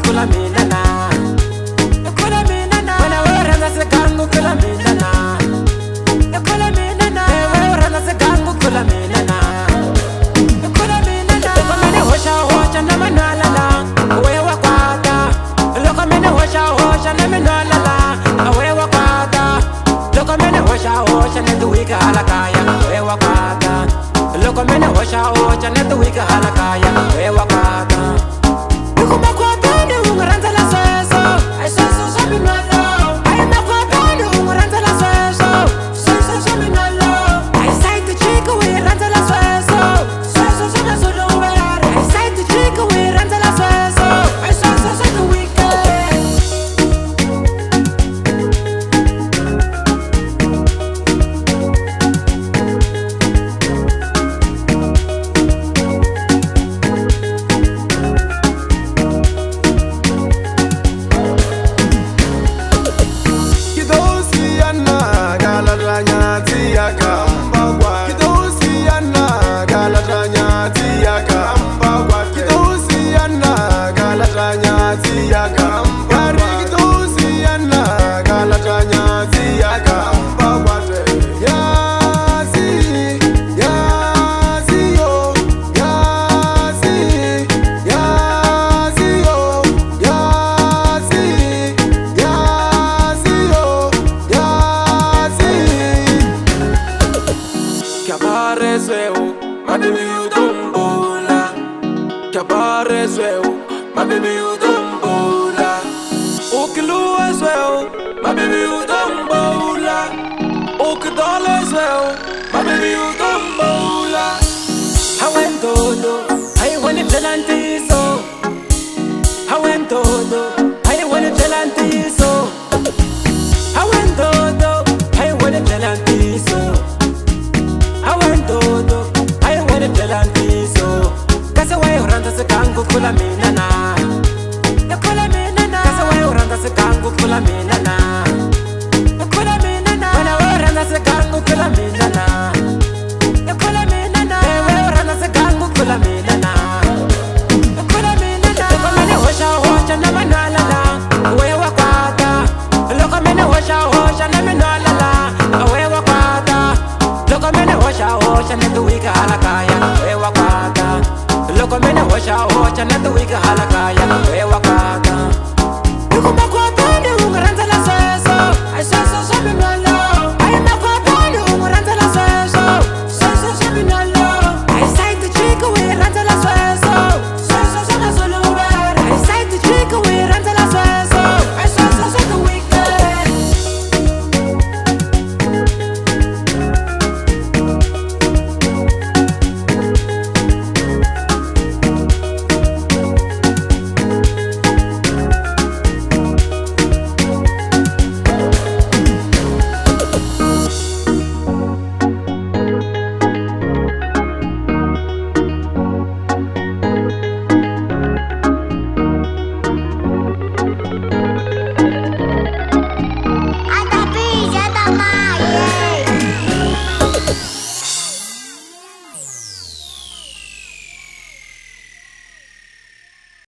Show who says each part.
Speaker 1: kula mina na kula mina na wena werana se gangu kula mina na kula mina na werana se gangu kula mina na kula mina na loko mene hoxa na manala la we wa kwata loko mene hoxa na manala la we wa kwata loko mene hoxa na tu wika hala kaya we wa kwata loko mene hoxa na tu wika hala kaya we wa kwata
Speaker 2: My baby, you don't bola. Cabare swell, my baby, you don't bola. Okilu as well, my baby, you don't bola. Okadol as well, my baby, you don't bola.
Speaker 1: I went todo, I want it pelanti so. I went todo, I want it pelanti so. I went todo, I want it pelanti so. I went todo. Kasa way uranda se gangu kula mina na kula mina na kasa way uranda se gangu kula mina na kula mina na wena uranda se gangu kula mina na kula mina na we uranda se gangu kula mina na kula mina na loko mene hoxa na manala la we wa kwata loko mene hoxa na manala la we wa kwata loko mene hoxa na tu wika hala kaya we wa kwata loko mene hoxa na tu wika hala kaya